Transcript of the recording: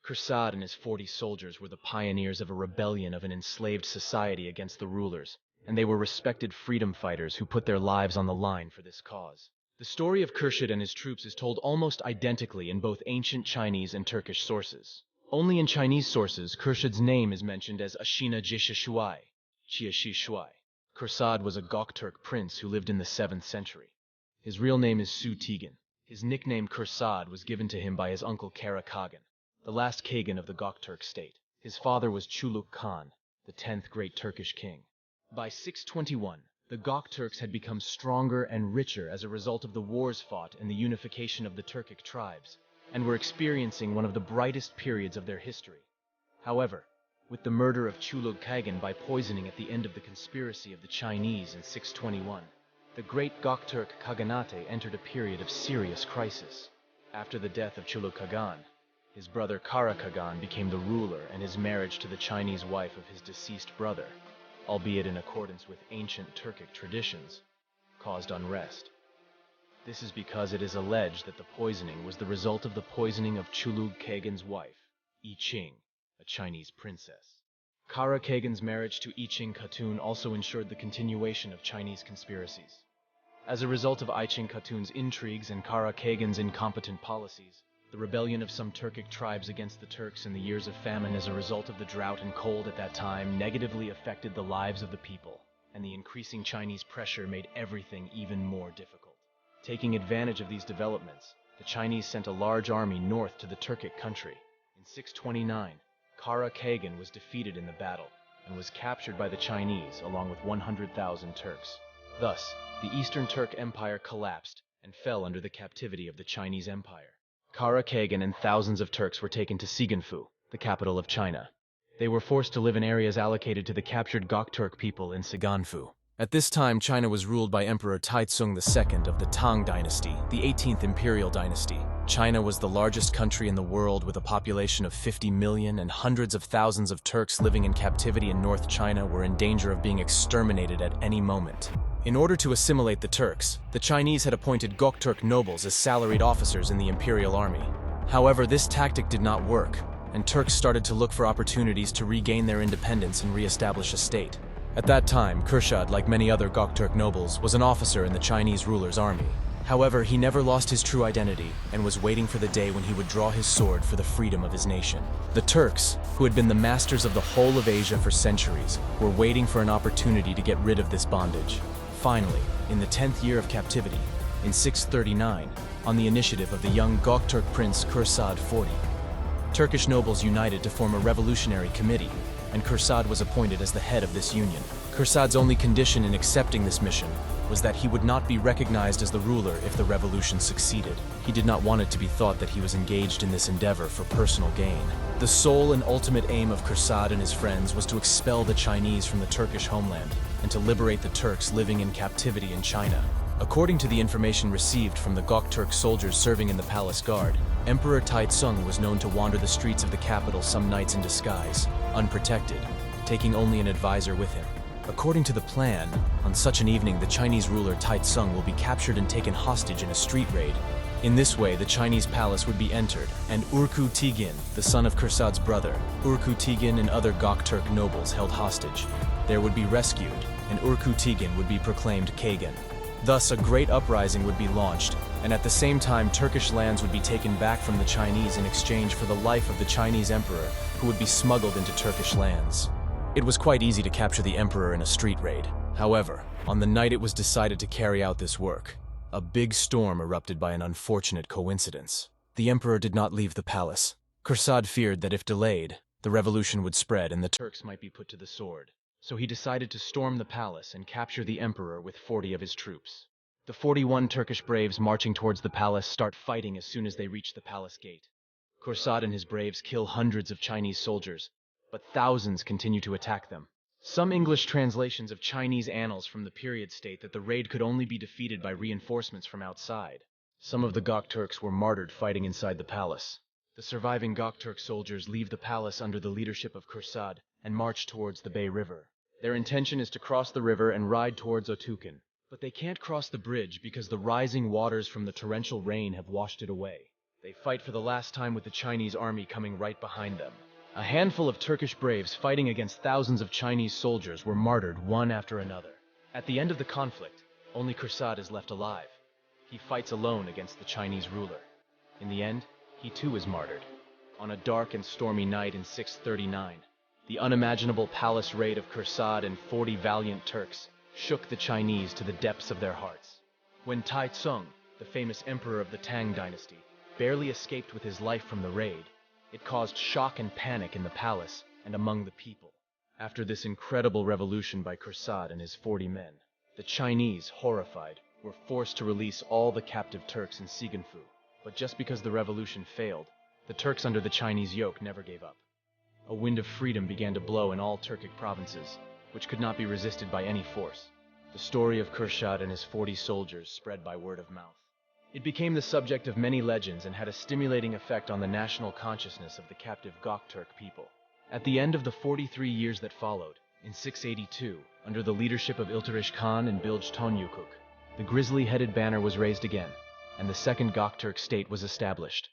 Kurshad and his 40 soldiers were the pioneers of a rebellion of an enslaved society against the rulers, and they were respected freedom fighters who put their lives on the line for this cause. The story of Kurshad and his troops is told almost identically in both ancient Chinese and Turkish sources. Only in Chinese sources, Kurshad's name is mentioned as Ashina Jishishuai, Chiashi Shuai. Kurshad was a Gokturk prince who lived in the 7th century. His real name is Su Tegan. His nickname Kurshad was given to him by his uncle Kara Kagan, the last Kagan of the Gokturk state. His father was Chuluk Khan, the 10th great Turkish king. By 621, the Gokturks had become stronger and richer as a result of the wars fought and the unification of the Turkic tribes, and were experiencing one of the brightest periods of their history. However, with the murder of Chuluk Kagan by poisoning at the end of the conspiracy of the Chinese in 621, the great Gokturk Khaganate entered a period of serious crisis. After the death of Chuluk Kagan, his brother Kara Kagan became the ruler, and his marriage to the Chinese wife of his deceased brother, albeit in accordance with ancient Turkic traditions, caused unrest. This is because it is alleged that the poisoning was the result of the poisoning of Chuluk Kagan's wife, I Ching, a Chinese princess. Kara Kagan's marriage to I Ching Khatun also ensured the continuation of Chinese conspiracies. As a result of I Ching Khatun's intrigues and Kara Kagan's incompetent policies, the rebellion of some Turkic tribes against the Turks in the years of famine as a result of the drought and cold at that time negatively affected the lives of the people, and the increasing Chinese pressure made everything even more difficult. Taking advantage of these developments, the Chinese sent a large army north to the Turkic country. In 629, Kara Kagan was defeated in the battle and was captured by the Chinese along with 100,000 Turks. Thus, the Eastern Turk Empire collapsed and fell under the captivity of the Chinese Empire. Kara Kagan and thousands of Turks were taken to Saigonfu, the capital of China. They were forced to live in areas allocated to the captured Gokturk people in Saigonfu. At this time, China was ruled by Emperor Taizong II of the Tang dynasty, the 18th imperial dynasty. China was the largest country in the world with a population of 50 million, and hundreds of thousands of Turks living in captivity in North China were in danger of being exterminated at any moment. In order to assimilate the Turks, the Chinese had appointed Gokturk nobles as salaried officers in the imperial army. However, this tactic did not work, and Turks started to look for opportunities to regain their independence and re-establish a state. At that time, Kurshad, like many other Gokturk nobles, was an officer in the Chinese ruler's army. However, he never lost his true identity and was waiting for the day when he would draw his sword for the freedom of his nation. The Turks, who had been the masters of the whole of Asia for centuries, were waiting for an opportunity to get rid of this bondage. Finally, in the 10th year of captivity, in 639, on the initiative of the young Gokturk prince Kurshad 40, Turkish nobles united to form a revolutionary committee, and Kurshad was appointed as the head of this union. Kurshad's only condition in accepting this mission was that he would not be recognized as the ruler if the revolution succeeded. He did not want it to be thought that he was engaged in this endeavor for personal gain. The sole and ultimate aim of Kurshad and his friends was to expel the Chinese from the Turkish homeland and to liberate the Turks living in captivity in China. According to the information received from the Gokturk soldiers serving in the palace guard, Emperor Taizong was known to wander the streets of the capital some nights in disguise, unprotected, taking only an advisor with him. According to the plan, on such an evening the Chinese ruler Taizong will be captured and taken hostage in a street raid. In this way, the Chinese palace would be entered, and Urku Tigin, the son of Kursad's brother, Urku Tigin and other Gokturk nobles held hostage. There would be rescued, and Urku Tigin would be proclaimed Kagan. Thus, a great uprising would be launched, and at the same time Turkish lands would be taken back from the Chinese in exchange for the life of the Chinese emperor, who would be smuggled into Turkish lands. It was quite easy to capture the emperor in a street raid. However, on the night it was decided to carry out this work, a big storm erupted by an unfortunate coincidence. The emperor did not leave the palace. Kurshad feared that if delayed, the revolution would spread and the Turks might be put to the sword. So he decided to storm the palace and capture the emperor with 40 of his troops. The 41 Turkish braves marching towards the palace start fighting as soon as they reach the palace gate. Kurshad and his braves kill hundreds of Chinese soldiers, but thousands continue to attack them. Some English translations of Chinese annals from the period state that the raid could only be defeated by reinforcements from outside. Some of the Gokturks were martyred fighting inside the palace. The surviving Gokturk soldiers leave the palace under the leadership of Kurshad and march towards the Bay River. Their intention is to cross the river and ride towards Otukan, but they can't cross the bridge because the rising waters from the torrential rain have washed it away. They fight for the last time with the Chinese army coming right behind them. A handful of Turkish braves fighting against thousands of Chinese soldiers were martyred one after another. At the end of the conflict, only Kurshad is left alive. He fights alone against the Chinese ruler. In the end, he too is martyred. On a dark and stormy night in 639, the unimaginable palace raid of Kurshad and 40 valiant Turks shook the Chinese to the depths of their hearts. When Tai Tsung, the famous emperor of the Tang dynasty, barely escaped with his life from the raid, it caused shock and panic in the palace and among the people. After this incredible revolution by Kurshad and his 40 men, the Chinese, horrified, were forced to release all the captive Turks in Siganfu. But just because the revolution failed, the Turks under the Chinese yoke never gave up. A wind of freedom began to blow in all Turkic provinces, which could not be resisted by any force. The story of Kurshad and his 40 soldiers spread by word of mouth. It became the subject of many legends and had a stimulating effect on the national consciousness of the captive Gokturk people. At the end of the 43 years that followed, in 682, under the leadership of Iltutmish Khan and Bilge Tonyukuk, the grizzly-headed banner was raised again, and the second Gokturk state was established.